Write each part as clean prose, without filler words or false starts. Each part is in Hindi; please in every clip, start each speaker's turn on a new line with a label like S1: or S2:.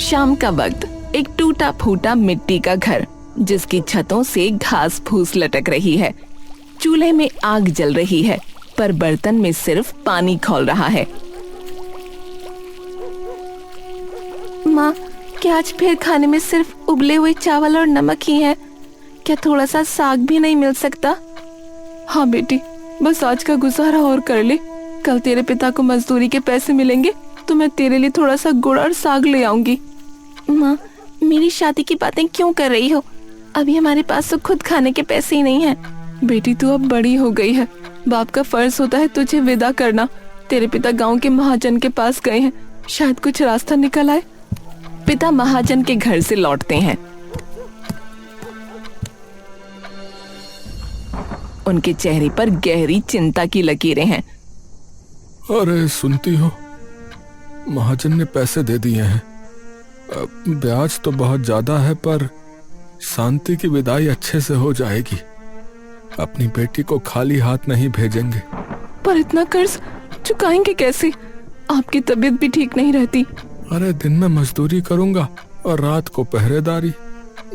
S1: शाम का वक्त, एक टूटा फूटा मिट्टी का घर जिसकी छतों से घास फूस लटक रही है। चूल्हे में आग जल रही है पर बर्तन में सिर्फ पानी खौल रहा है। माँ, क्या आज फिर खाने में सिर्फ उबले हुए चावल और नमक ही है? क्या थोड़ा सा साग भी नहीं मिल सकता? हाँ बेटी, बस आज का गुजारा और कर ले। कल तेरे पिता को मजदूरी के पैसे मिलेंगे तो मैं तेरे लिए थोड़ा सा गुड़ और साग ले आऊंगी। माँ, मेरी शादी की बातें क्यों कर रही हो? अभी हमारे पास तो खुद खाने के पैसे ही नहीं हैं। बेटी, तू अब बड़ी हो गई है। बाप का फर्ज होता है तुझे विदा करना। तेरे पिता गांव के महाजन के पास गए हैं, शायद कुछ रास्ता निकल आए। पिता महाजन के घर से लौटते हैं। उनके चेहरे पर गहरी चिंता की लकीरें हैं।
S2: अरे सुनती हो, महाजन ने पैसे दे दिए हैं। ब्याज तो बहुत ज्यादा है पर शांति की विदाई अच्छे से हो जाएगी। अपनी बेटी को खाली हाथ नहीं भेजेंगे।
S1: पर इतना कर्ज चुकाएंगे कैसे? आपकी तबीयत भी ठीक नहीं रहती।
S2: अरे दिन में मजदूरी करूंगा और रात को पहरेदारी।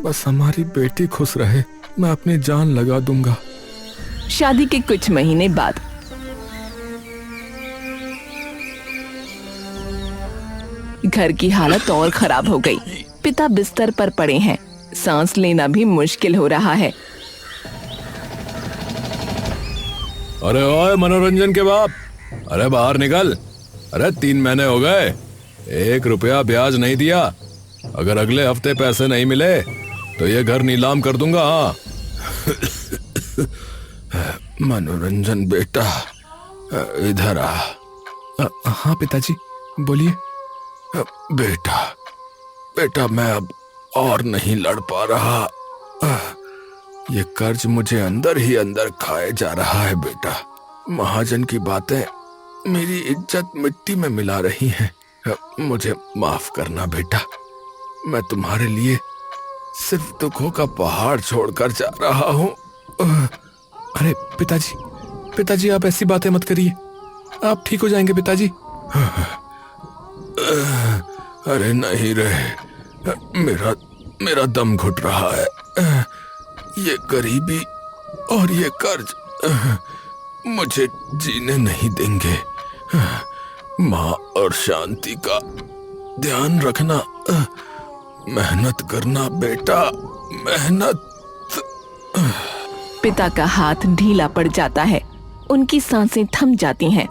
S2: बस हमारी बेटी खुश रहे, मैं अपनी जान लगा दूंगा।
S1: शादी के कुछ महीने बाद घर की हालत और खराब हो गई। पिता बिस्तर पर पड़े हैं, सांस लेना भी मुश्किल हो रहा है।
S2: अरे ओए मनोरंजन के बाप, अरे बाहर निकल। अरे 3 महीने हो गए, 1 रुपया ब्याज नहीं दिया। अगर अगले हफ्ते पैसे नहीं मिले तो ये घर नीलाम कर दूंगा। हाँ मनोरंजन बेटा, इधर आ। हाँ पिताजी, बोलिए। बेटा मैं अब और नहीं लड़ पा रहा। ये कर्ज मुझे अंदर ही अंदर खाए जा रहा है बेटा। महाजन की बातें मेरी इज्जत मिट्टी में मिला रही हैं। मुझे माफ करना बेटा, मैं तुम्हारे लिए सिर्फ दुखों का पहाड़ छोड़कर जा रहा हूँ। अरे पिताजी आप ऐसी बातें मत करिए, आप ठीक हो जाएंगे पिताजी। अरे नहीं रहे, मेरा दम घुट रहा है। ये गरीबी और ये कर्ज मुझे जीने नहीं देंगे। माँ और शांति का ध्यान रखना, मेहनत करना बेटा, मेहनत।
S1: पिता का हाथ ढीला पड़ जाता है, उनकी सांसें थम जाती हैं।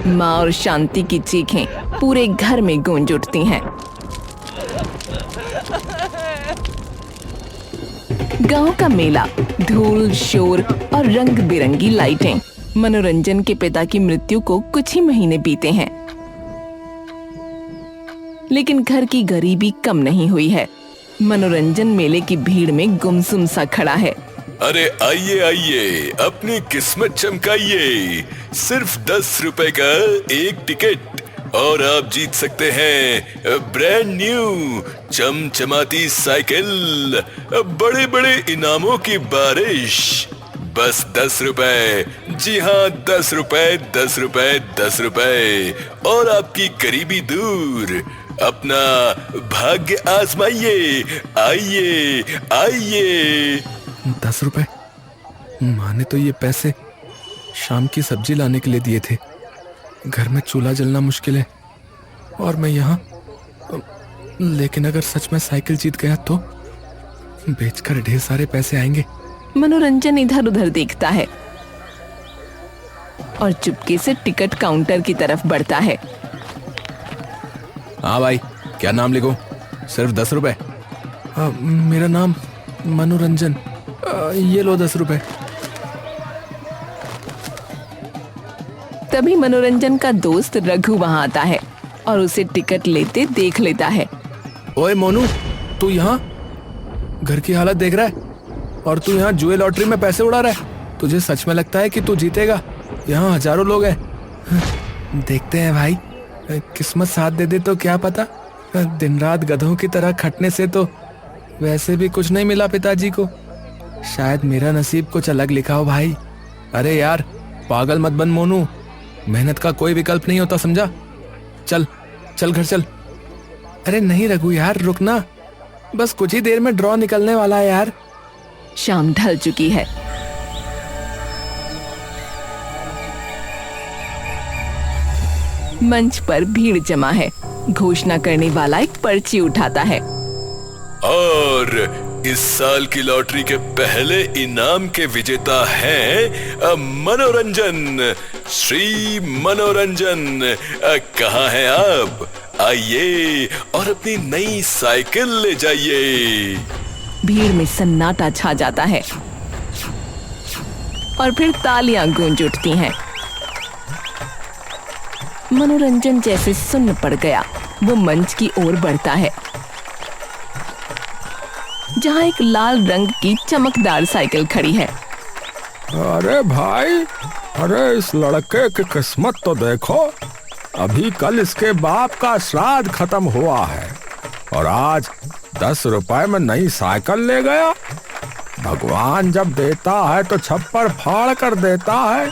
S1: माँ और शांति की चीखें पूरे घर में गूंज उठती हैं। गांव का मेला, धूल, शोर और रंग बिरंगी लाइटें। मनोरंजन के पिता की मृत्यु को कुछ ही महीने बीते हैं, लेकिन घर की गरीबी कम नहीं हुई है। मनोरंजन मेले की भीड़ में गुमसुम सा खड़ा है।
S3: अरे आइए आइए, अपनी किस्मत चमकाइए। सिर्फ 10 रुपए का एक टिकट और आप जीत सकते हैं ब्रांड न्यू चमचमाती साइकिल, बड़े बड़े इनामों की बारिश। बस 10 रुपए, जी हाँ 10 रुपए, 10 रुपए, 10 रुपए और आपकी गरीबी दूर। अपना भाग्य आजमाइए, आइए आइए।
S2: 10 रुपए? माँ ने तो ये पैसे शाम की सब्जी लाने के लिए दिए थे। घर में चूल्हा जलना मुश्किल है और मैं यहाँ। लेकिन अगर सच में साइकिल जीत गया तो बेचकर ढेर सारे पैसे आएंगे।
S1: मनोरंजन इधर उधर देखता है और चुपके से टिकट काउंटर की तरफ बढ़ता है।
S2: हाँ भाई, क्या नाम लिखूं? सिर्फ 10 रुपए? मेरा नाम मनोरंजन। ये लो 10 रुपए।
S1: तभी मनोरंजन का दोस्त रघु वहां आता है और उसे टिकट लेते देख लेता है।
S2: ओए मोनू, तू यहाँ? घर की हालत देख रहा है और तू यहाँ जुए लॉटरी में पैसे उड़ा रहा है। तुझे सच में लगता है कि तू जीतेगा? यहाँ हजारों लोग हैं। देखते हैं भाई, किस्मत साथ दे दे तो क्या पता। दिन रात गधों की तरह खटने से तो वैसे भी कुछ नहीं मिला पिताजी को। शायद मेरा नसीब कुछ अलग लिखा हो भाई। अरे यार, पागल मत बन मोनू, मेहनत का कोई विकल्प नहीं होता, समझा? चल चल घर चल। अरे नहीं रघु यार, रुकना, बस कुछ ही देर में ड्रॉ निकलने वाला है यार।
S1: शाम ढल चुकी है। मंच पर भीड़ जमा है। घोषणा करने वाला एक पर्ची उठाता है।
S3: और इस साल की लॉटरी के पहले इनाम के विजेता हैं मनोरंजन, श्री मनोरंजन। कहाँ हैं आप? आइए और अपनी नई साइकिल ले जाइए।
S1: भीड़ में सन्नाटा छा जाता है और फिर तालियां गूंज उठती हैं। मनोरंजन जैसे सुन्न पड़ गया। वो मंच की ओर बढ़ता है जहां एक लाल रंग की चमकदार साइकिल खड़ी है।
S2: अरे भाई, अरे इस लड़के की किस्मत तो देखो, अभी कल इसके बाप का श्राद्ध खत्म हुआ है और आज 10 रुपए में नई साइकिल ले गया। भगवान जब देता है तो छप्पर फाड़ कर देता है।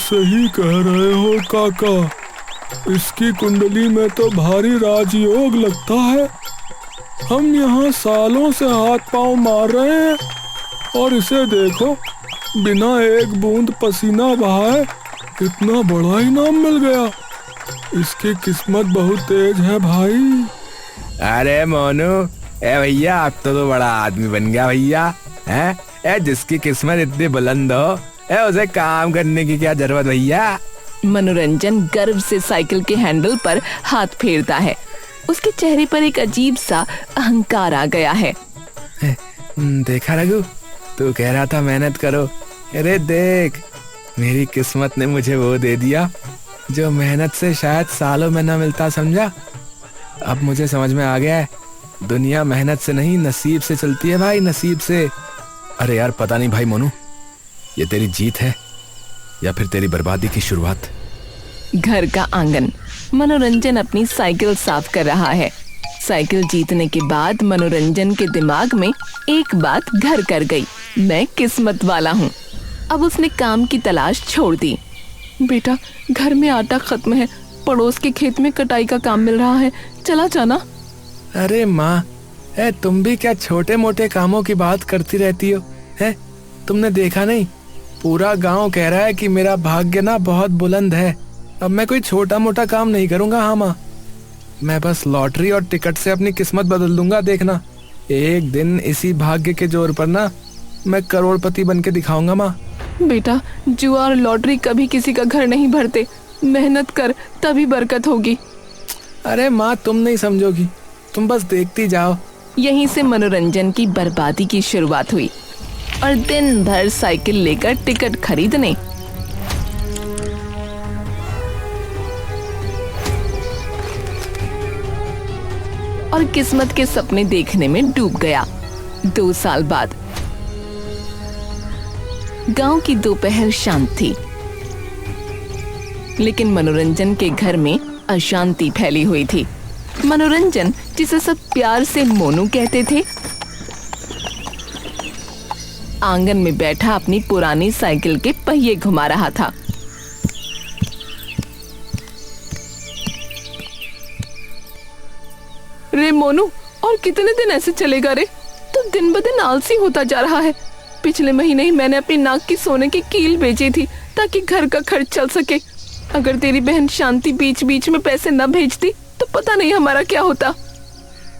S2: सही कह रहे हो काका, इसकी कुंडली में तो भारी राजयोग लगता है। हम यहाँ सालों से हाथ पांव मार रहे हैं और इसे देखो, बिना एक बूंद पसीना बहाए इतना बड़ा इनाम मिल गया। इसकी किस्मत बहुत तेज है भाई।
S4: अरे मोनू, ए भैया, अब तो बड़ा आदमी बन गया भैया। हैं? ए जिसकी किस्मत इतनी बुलंद हो, उसे काम करने की क्या जरूरत भैया।
S1: मनोरंजन गर्व से साइकिल के हैंडल पर हाथ फेरता है। उसके चेहरे पर एक अजीब सा अहंकार आ गया है।
S4: देखा रघु, तू कह रहा था मेहनत करो, अरे देख, मेरी किस्मत ने मुझे वो दे दिया जो मेहनत से शायद सालों में न मिलता, समझा। अब मुझे समझ में आ गया है, दुनिया मेहनत से नहीं नसीब से चलती है भाई, नसीब से।
S2: अरे यार पता नहीं भाई मोनू, ये तेरी जीत है या फिर तेरी बर्बादी की शुरुआत।
S1: घर का आंगन। मनोरंजन अपनी साइकिल साफ कर रहा है। साइकिल जीतने के बाद मनोरंजन के दिमाग में एक बात घर कर गई, मैं किस्मत वाला हूँ। अब उसने काम की तलाश छोड़ दी। बेटा, घर में आटा खत्म है, पड़ोस के खेत में कटाई का काम मिल रहा है, चला जाना।
S4: अरे माँ, तुम भी क्या छोटे मोटे कामों की बात करती रहती हो? है, तुमने देखा नहीं, पूरा गांव कह रहा है कि मेरा भाग्य ना बहुत बुलंद है। अब मैं कोई छोटा मोटा काम नहीं करूंगा। हाँ माँ, मैं बस लॉटरी और टिकट से अपनी किस्मत बदल दूंगा, देखना। एक दिन इसी भाग्य के जोर पर ना मैं करोड़पति बन के दिखाऊंगा माँ।
S1: बेटा, जुआ और लॉटरी कभी किसी का घर नहीं भरते, मेहनत कर तभी बरकत होगी।
S4: अरे माँ, तुम नहीं समझोगी, तुम बस देखती जाओ।
S1: यहीं से मनोरंजन की बर्बादी की शुरुआत हुई और दिन भर साइकिल लेकर टिकट खरीदने, और किस्मत के सपने देखने में डूब गया। 2 साल बाद गांव की दोपहर शांत थी, लेकिन मनोरंजन के घर में अशांति फैली हुई थी। मनोरंजन, जिसे सब प्यार से मोनू कहते थे, आंगन में बैठा अपनी पुरानी साइकिल के पहिए घुमा रहा था। रे मोनू, और कितने दिन ऐसे चलेगा रे? तो दिन ब दिन आलसी होता जा रहा है। पिछले महीने ही मैंने अपनी नाक की सोने की कील बेची थी ताकि घर का खर्च चल सके। अगर तेरी बहन शांति बीच बीच में पैसे न भेजती तो पता नहीं हमारा क्या होता।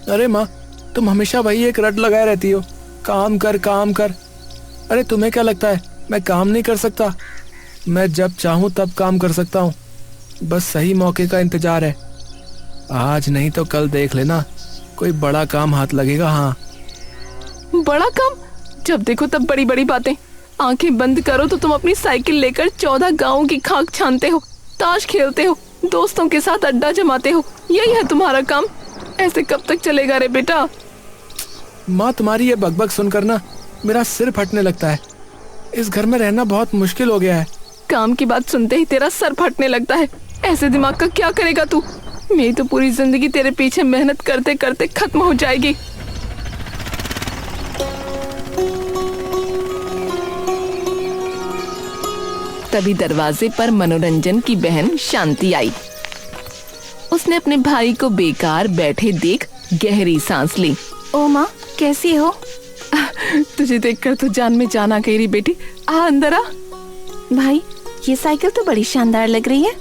S4: अरे माँ, तुम हमेशा वही एक रट लगाए रहती हो, काम कर काम कर। अरे तुम्हें क्या लगता है मैं काम नहीं कर सकता? मैं जब चाहूँ तब काम कर सकता हूँ, बस सही मौके का इंतजार है। आज नहीं तो कल देख लेना, कोई बड़ा काम हाथ लगेगा। हाँ,
S1: बड़ा काम? जब देखो तब बड़ी बड़ी बातें। आंखें बंद करो तो तुम अपनी साइकिल लेकर 14 गांवों की खाक छानते हो, ताश खेलते हो, दोस्तों के साथ अड्डा जमाते हो, यही है तुम्हारा काम। ऐसे कब तक चलेगा रे बेटा?
S4: माँ, तुम्हारी ये बकबक सुनकर ना मेरा सिर फटने लगता है। इस घर में रहना बहुत मुश्किल हो गया है।
S1: काम की बात सुनते ही तेरा सर फटने लगता है। ऐसे दिमाग का क्या करेगा तू? मेरी तो पूरी जिंदगी तेरे पीछे मेहनत करते करते खत्म हो जाएगी। तभी दरवाजे पर मनोरंजन की बहन शांति आई। उसने अपने भाई को बेकार बैठे देख गहरी सांस ली। ओ माँ, कैसी हो? तुझे देखकर तो जान में जान आ गई री बेटी। आ अंदर आ। भाई, ये साइकिल तो बड़ी शानदार लग रही है।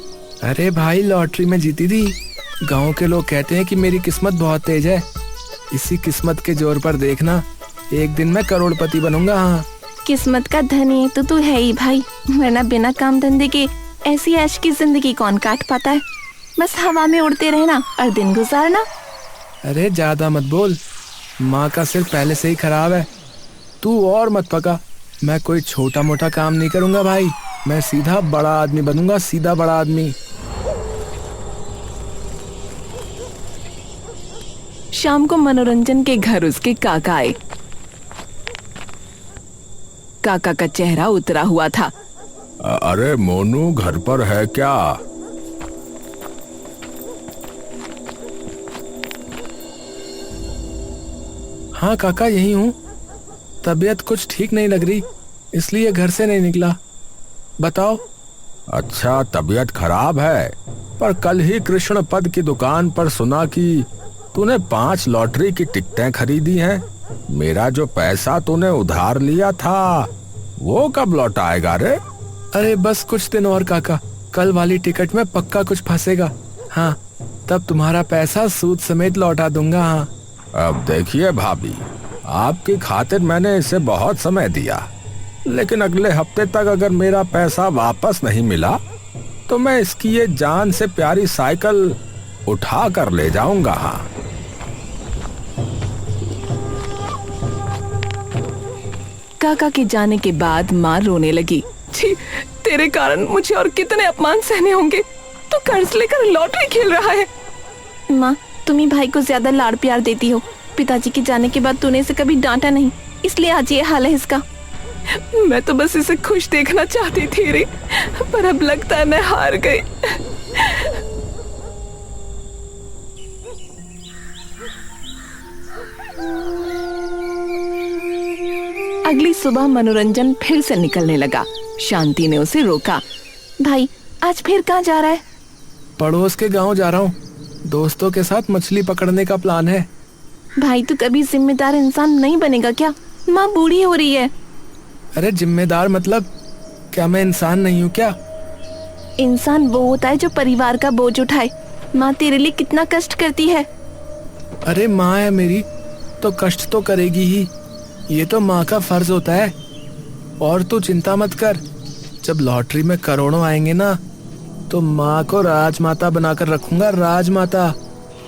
S4: अरे भाई, लॉटरी में जीती थी। गांव के लोग कहते हैं कि मेरी किस्मत बहुत तेज है। इसी किस्मत के जोर पर देखना, एक दिन मैं करोड़पति बनूंगा। हाँ,
S1: किस्मत का धनी तो तू है ही भाई, वरना बिना काम धंधे के ऐसी ऐश की जिंदगी कौन काट पाता है। बस हवा में उड़ते रहना और दिन गुजारना।
S4: अरे ज्यादा मत बोल, माँ का सिर पहले से ही खराब है। तू और मत पका। मैं कोई छोटा मोटा काम नहीं करूंगा भाई, मैं सीधा बड़ा आदमी बनूंगा, सीधा बड़ा आदमी।
S1: शाम को मनोरंजन के घर उसके काका आए। काका का चेहरा उतरा हुआ था।
S2: अरे मोनू घर पर है क्या?
S4: हाँ काका, यही हूँ। तबीयत कुछ ठीक नहीं लग रही, इसलिए घर से नहीं निकला। बताओ।
S2: अच्छा, तबीयत खराब है। पर कल ही कृष्ण पद की दुकान पर सुना कि तूने 5 लॉटरी की टिकटें खरीदी हैं। मेरा जो पैसा तूने उधार लिया था वो कब लौट आएगा रे?
S4: अरे बस कुछ दिन और काका, कल वाली टिकट में पक्का कुछ फंसेगा। हाँ, तब तुम्हारा पैसा सूद समेत लौटा दूंगा। हाँ।
S2: अब देखिए भाभी, आपकी खातिर मैंने इसे बहुत समय दिया, लेकिन अगले हफ्ते तक अगर मेरा पैसा वापस नहीं मिला तो मैं इसकी ये जान से प्यारी साइकिल उठा कर ले जाऊंगा। हाँ।
S1: काका के जाने के बाद माँ रोने लगी। छी, तेरे कारण मुझे और कितने अपमान सहने होंगे। तू कर्ज लेकर लॉटरी खेल रहा है। माँ, तुम ही भाई को ज्यादा लाड़ प्यार देती हो। पिताजी के जाने के बाद तूने इसे कभी डांटा नहीं, इसलिए आज ये हाल है इसका। मैं तो बस इसे खुश देखना चाहती थी रे, पर अब लगता है मैं हार गई। अगली सुबह मनोरंजन फिर से निकलने लगा। शांति ने उसे रोका। भाई, आज फिर कहाँ जा रहा है?
S4: पड़ोस के गांव जा रहा हूँ, दोस्तों के साथ मछली पकड़ने का प्लान है।
S1: भाई, तू कभी जिम्मेदार इंसान नहीं बनेगा क्या? माँ बूढ़ी हो रही है।
S4: अरे जिम्मेदार मतलब? क्या मैं इंसान नहीं हूँ क्या?
S1: इंसान वो होता है जो परिवार का बोझ उठाए। माँ तेरे लिए कितना कष्ट करती है।
S4: अरे माँ है मेरी, तो कष्ट तो करेगी ही, ये तो माँ का फर्ज होता है। और तू चिंता मत कर, जब लॉटरी में करोड़ों आएंगे ना तो माँ को राजमाता बनाकर रखूंगा, राजमाता।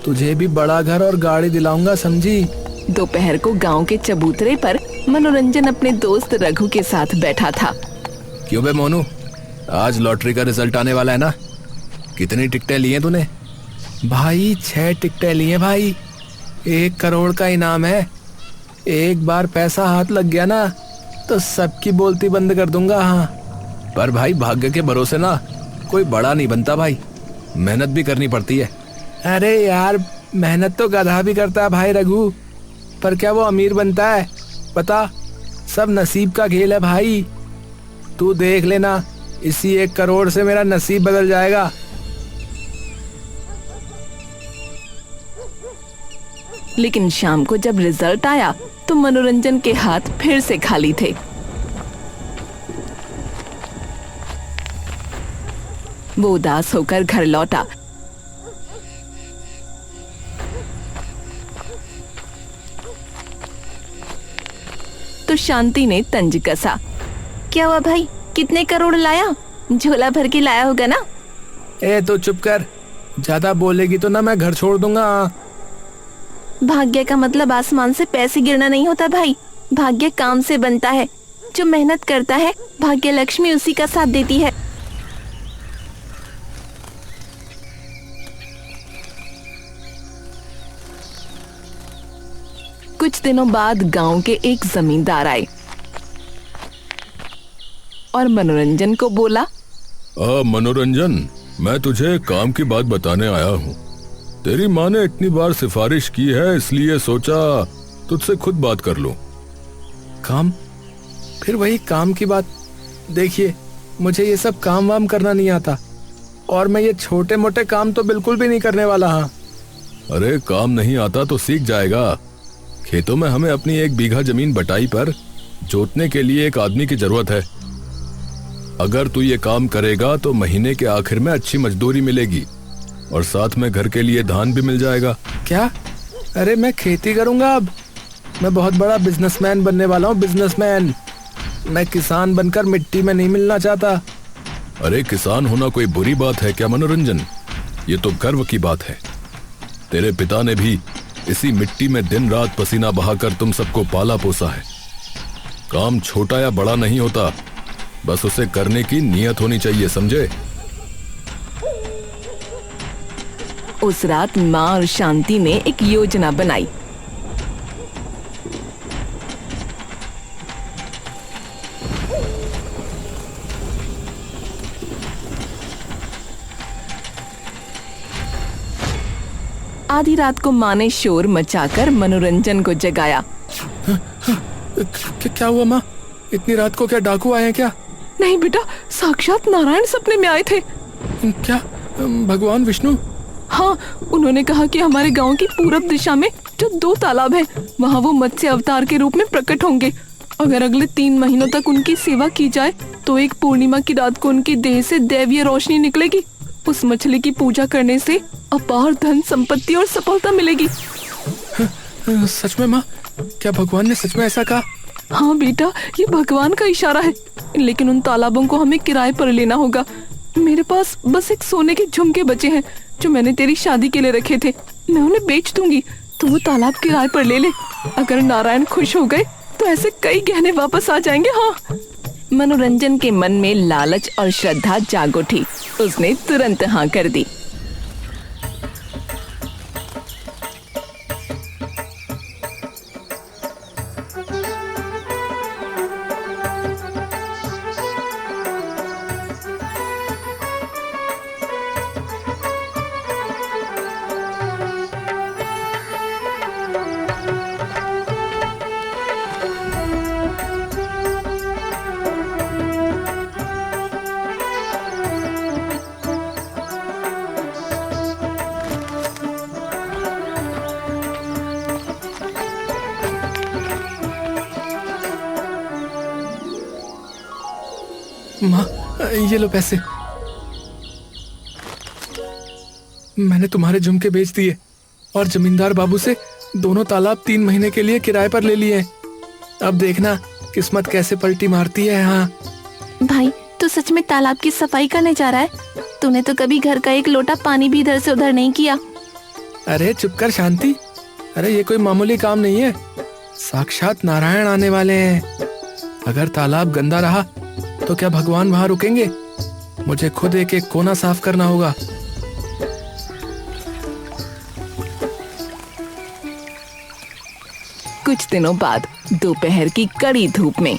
S4: तुझे भी बड़ा घर और गाड़ी दिलाऊंगा, समझी?
S1: दोपहर को गांव के चबूतरे पर मनोरंजन अपने दोस्त रघु के साथ बैठा था।
S2: क्यों बे मोनू, आज लॉटरी का रिजल्ट आने वाला है ना? कितनी टिकटें ली हैं तूने?
S4: भाई 6 टिकटें ली हैं भाई, 1 करोड़ का इनाम है। एक बार पैसा हाथ लग गया ना तो सबकी बोलती बंद कर दूंगा। हाँ,
S2: पर भाई भाग्य के भरोसे ना कोई बड़ा नहीं बनता भाई, मेहनत भी करनी पड़ती है।
S4: अरे यार, मेहनत तो गधा भी करता है भाई रघु, पर क्या वो अमीर बनता है? पता, सब नसीब का खेल है भाई। तू देख लेना, इसी 1 करोड़ से मेरा नसीब बदल जाएगा।
S1: लेकिन शाम को जब रिजल्ट आया तो मनोरंजन के हाथ फिर से खाली थे। वो उदास होकर घर लौटा। तो शांति ने तंज कसा। क्या हुआ भाई, कितने करोड़ लाया? झोला भर के लाया होगा ना?
S4: ए तो चुप कर, ज्यादा बोलेगी तो ना मैं घर छोड़ दूंगा।
S1: भाग्य का मतलब आसमान से पैसे गिरना नहीं होता भाई, भाग्य काम से बनता है। जो मेहनत करता है, भाग्य लक्ष्मी उसी का साथ देती है। कुछ दिनों बाद गांव के एक जमींदार आए और मनोरंजन को बोला,
S3: मनोरंजन, मैं तुझे काम की बात बताने आया हूँ। तेरी माँ ने इतनी बार सिफारिश की है, इसलिए सोचा तुझसे खुद बात कर लूं।
S4: काम? फिर वही काम की बात। देखिए, मुझे ये सब काम वाम करना नहीं आता। और मैं ये छोटे मोटे काम तो बिल्कुल भी नहीं करने वाला। हाँ,
S2: अरे काम नहीं आता तो सीख जाएगा। खेतों में हमें अपनी 1 बीघा जमीन बटाई पर जोतने के लिए एक आदमी की जरूरत है। अगर तू ये काम करेगा तो महीने के आखिर में अच्छी मजदूरी मिलेगी और साथ में घर के लिए धान भी मिल जाएगा।
S4: क्या? अरे मैं खेती करूंगा अब। मैं बहुत बड़ा बिजनेसमैन बनने वाला हूँ, बिजनेसमैन। मैं किसान बनकर मिट्टी में नहीं मिलना चाहता।
S2: अरे किसान होना कोई बुरी बात है क्या मनोरंजन? ये तो गर्व की बात है। तेरे पिता ने भी इसी मिट्टी में दिन रात पसीना बहाकर तुम सबको पाला पोसा है। काम छोटा या बड़ा नहीं होता, बस उसे करने की नीयत होनी चाहिए, समझे?
S1: उस रात माँ और शांति ने एक योजना बनाई। आधी रात को माँ ने शोर मचाकर मनोरंजन को जगाया।
S4: क्या हुआ माँ? इतनी रात को क्या डाकू आए हैं क्या?
S1: नहीं बेटा, साक्षात नारायण सपने में आए थे।
S4: क्या? भगवान विष्णु?
S1: हाँ, उन्होंने कहा कि हमारे गांव की पूरब दिशा में जो 2 तालाब हैं, वहाँ वो मत्स्य अवतार के रूप में प्रकट होंगे। अगर अगले 3 महीनों तक उनकी सेवा की जाए तो एक पूर्णिमा की रात को उनकी देह से दैवीय रोशनी निकलेगी। उस मछली की पूजा करने से अपार धन संपत्ति और सफलता मिलेगी।
S4: सच में माँ? क्या भगवान ने सच में ऐसा कहा?
S1: हाँ बेटा, ये भगवान का इशारा है, लेकिन उन तालाबों को हमें किराए पर लेना होगा। मेरे पास बस एक सोने के झुमके बचे हैं जो मैंने तेरी शादी के लिए रखे थे। मैं उन्हें बेच दूंगी, तो वो तालाब किराए पर ले ले। अगर नारायण खुश हो गए तो ऐसे कई गहने वापस आ जाएंगे। हाँ। मनोरंजन के मन में लालच और श्रद्धा जाग उठी। उसने तुरंत हाँ कर दी।
S4: माँ, ये लो पैसे। मैंने तुम्हारे झुमके बेच दिए और जमींदार बाबू से दोनों तालाब 3 महीने के लिए किराए पर ले लिए। अब देखना किस्मत कैसे पलटी मारती है। हाँ
S1: भाई, तू सच में तालाब की सफाई करने जा रहा है? तूने तो कभी घर का एक लोटा पानी भी इधर से उधर नहीं किया।
S4: अरे चुप कर शांति। अरे ये कोई मामूली काम नहीं है, साक्षात नारायण आने वाले हैं। अगर तालाब गंदा रहा तो क्या भगवान वहां रुकेंगे? मुझे खुद एक एक कोना साफ करना होगा।
S1: कुछ दिनों बाद दोपहर की कड़ी धूप में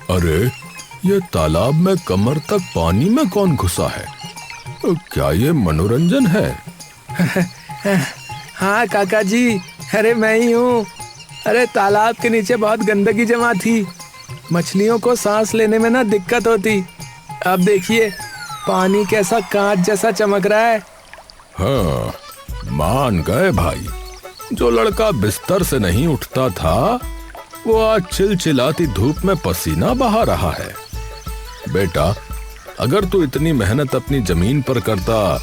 S2: अरे ये तालाब में कमर तक पानी में कौन घुसा है? क्या ये मनोरंजन है?
S4: हाँ काका जी, अरे मैं ही हूँ। अरे तालाब के नीचे बहुत गंदगी जमा थी, मछलियों को सांस लेने में ना दिक्कत होती। अब देखिए पानी कैसा कांच जैसा चमक रहा है।
S2: हाँ, मान गए भाई। जो लड़का बिस्तर से नहीं उठता था वो आज चिलचिलाती धूप में पसीना बहा रहा है। बेटा, अगर तू इतनी मेहनत अपनी जमीन पर करता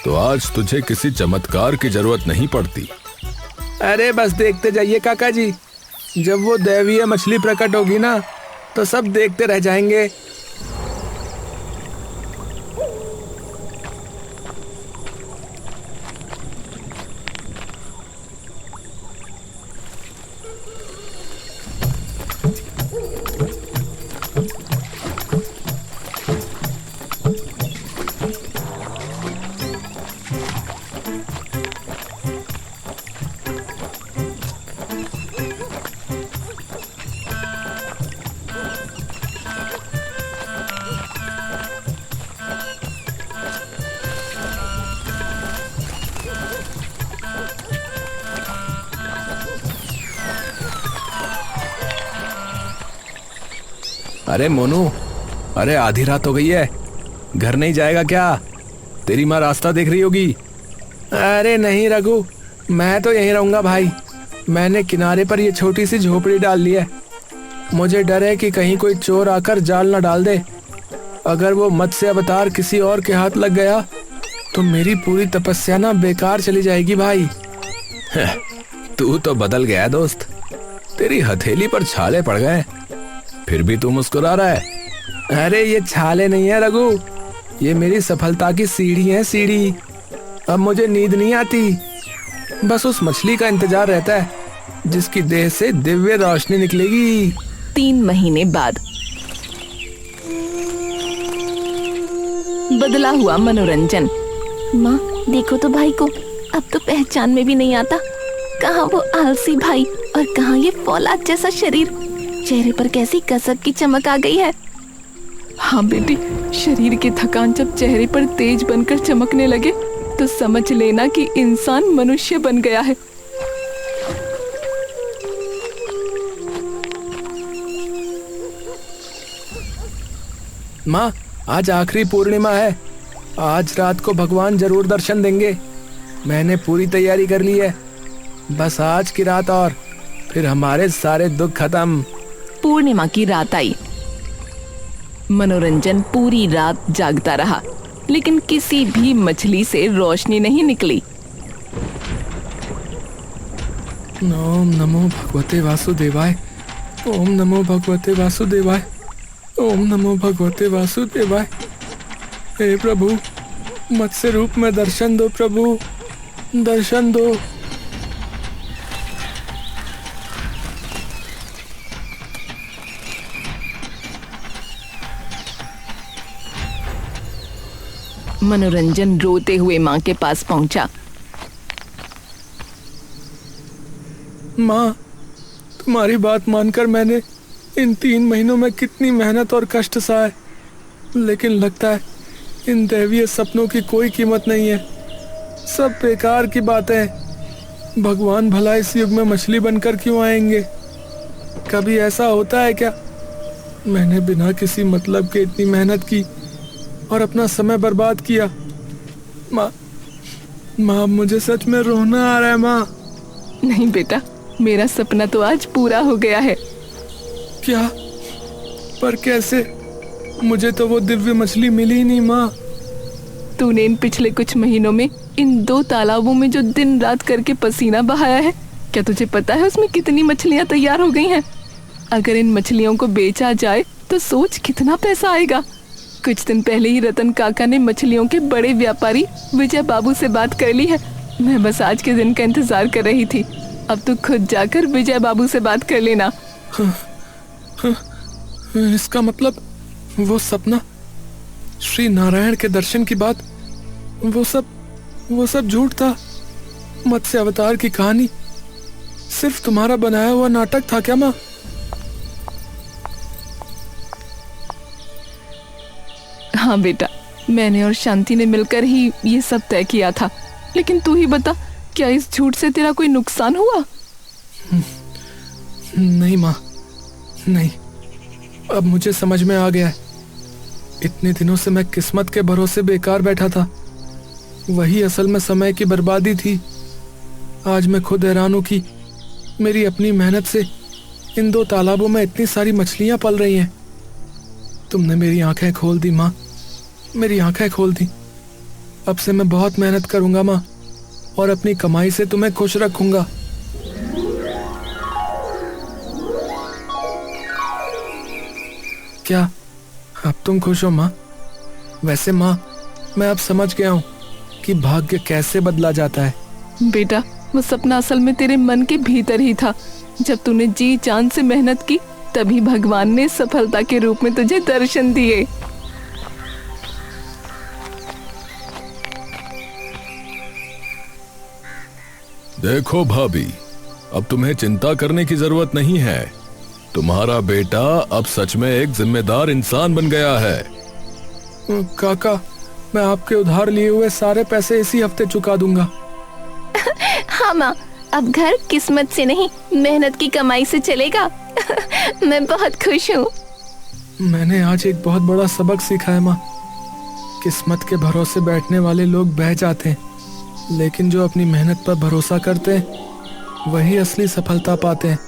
S2: तो आज तुझे किसी चमत्कार की जरूरत नहीं पड़ती।
S4: अरे बस देखते जाइए काका जी, जब वो दैवीय मछली प्रकट होगी ना तो सब देखते रह जाएंगे। अरे मोनू, अरे आधी रात हो गई है, घर नहीं जाएगा क्या? तेरी माँ रास्ता देख रही होगी। अरे नहीं रघु, मैं तो यहीं रहूंगा भाई। मैंने किनारे पर ये छोटी सी झोपड़ी डाल ली है। मुझे डर है कि कहीं कोई चोर आकर जाल न डाल दे। अगर वो मत्स्य अवतार किसी और के हाथ लग गया तो मेरी पूरी तपस्या ना बेकार चली जाएगी भाई। तू तो बदल गया दोस्त, तेरी हथेली पर छाले पड़ गए, फिर भी तू मुस्कुरा रहा है। अरे ये छाले नहीं है रघु, ये मेरी सफलता की सीढ़ी है, सीढ़ी। अब मुझे नींद नहीं आती, बस उस मछली का इंतजार रहता है जिसकी देह से दिव्य रोशनी निकलेगी।
S1: 3 महीने बाद बदला हुआ मनोरंजन। माँ देखो तो भाई को, अब तो पहचान में भी नहीं आता। कहाँ वो आलसी भाई और कहाँ ये फौलाद जैसा शरीर। चेहरे पर कैसी गजब की चमक आ गई है। हाँ बेटी, शरीर की थकान जब चेहरे पर तेज बनकर चमकने लगे तो समझ लेना कि इंसान मनुष्य बन गया है।
S4: माँ, आज आखिरी पूर्णिमा है। आज रात को भगवान जरूर दर्शन देंगे। मैंने पूरी तैयारी कर ली है। बस आज की रात और फिर हमारे सारे दुख खत्म।
S1: पूर्णिमा की रात आई। मनोरंजन पूरी रात जागता रहा, लेकिन किसी भी मछली से रोशनी नहीं निकली।
S4: ओम नमो भगवते वासुदेवाय, ओम नमो भगवते वासुदेवाय, ओम नमो भगवते वासुदेवाय। हे प्रभु, मत्स्य रूप में दर्शन दो प्रभु, दर्शन दो।
S1: मनोरंजन रोते हुए माँ के पास पहुंचा।
S4: माँ, तुम्हारी बात मानकर मैंने इन 3 महीनों में कितनी मेहनत और कष्ट सहे, लेकिन लगता है इन दैवीय सपनों की कोई कीमत नहीं है। सब बेकार की बातें। भगवान भला इस युग में मछली बनकर क्यों आएंगे? कभी ऐसा होता है क्या? मैंने बिना किसी मतलब के इतनी मेहनत की और अपना समय बर्बाद किया। माँ, मुझे सच में रोना आ रहा है माँ।
S1: नहीं बेटा, मेरा सपना तो आज पूरा हो गया है।
S4: क्या? पर कैसे? मुझे तो वो दिव्य मछली मिली ही नहीं माँ।
S1: तूने इन पिछले कुछ महीनों में इन 2 तालाबों में जो दिन रात करके पसीना बहाया है, क्या तुझे पता है उसमें कितनी मछलियां तैयार हो गई हैं? अगर इन मछलियों को बेचा जाए तो सोच कितना पैसा आएगा। कुछ दिन पहले ही रतन काका ने मछलियों के बड़े व्यापारी विजय बाबू से बात कर ली है। मैं बस आज के दिन का इंतजार कर रही थी। अब तू खुद जाकर विजय बाबू से बात कर लेना।
S4: इसका मतलब वो सपना, श्री नारायण के दर्शन की बात, वो सब झूठ था। मत्स्य अवतार की कहानी सिर्फ तुम्हारा बनाया हुआ नाटक था क्या माँ?
S1: हाँ बेटा, मैंने और शांति ने मिलकर ही ये सब तय किया था। लेकिन तू ही बता, क्या इस झूठ से तेरा कोई नुकसान हुआ?
S4: नहीं माँ, नहीं। अब मुझे समझ में आ गया है। इतने दिनों से मैं किस्मत के भरोसे बेकार बैठा था। वही असल में समय की बर्बादी थी। आज मैं खुद हैरान हूं कि मेरी अपनी मेहनत से इन 2 तालाबों में इतनी सारी मछलियां पल रही हैं। तुमने मेरी आंखें खोल दी माँ, मेरी आंखें खोल दी। अब से मैं बहुत मेहनत करूंगा माँ, और अपनी कमाई से तुम्हें खुश रखूंगा। क्या अब तुम खुश हो माँ? वैसे माँ, मैं अब समझ गया हूँ कि भाग्य कैसे बदला जाता है।
S1: बेटा, वो सपना असल में तेरे मन के भीतर ही था। जब तूने जी जान से मेहनत की, तभी भगवान ने सफलता के रूप में तुझे दर्शन दिए।
S3: देखो भाभी, अब तुम्हें चिंता करने की जरूरत नहीं है। तुम्हारा बेटा अब सच में एक जिम्मेदार इंसान बन गया है।
S4: काका, मैं आपके उधार लिए हुए सारे पैसे इसी हफ्ते चुका दूंगा।
S1: हाँ माँ, अब घर किस्मत से नहीं, मेहनत की कमाई से चलेगा। मैं बहुत खुश हूँ।
S4: मैंने आज एक बहुत बड़ा सबक सीखा है माँ। किस्मत के भरोसे बैठने वाले लोग बह जाते हैं, लेकिन जो अपनी मेहनत पर भरोसा करते हैं वही असली सफलता पाते हैं।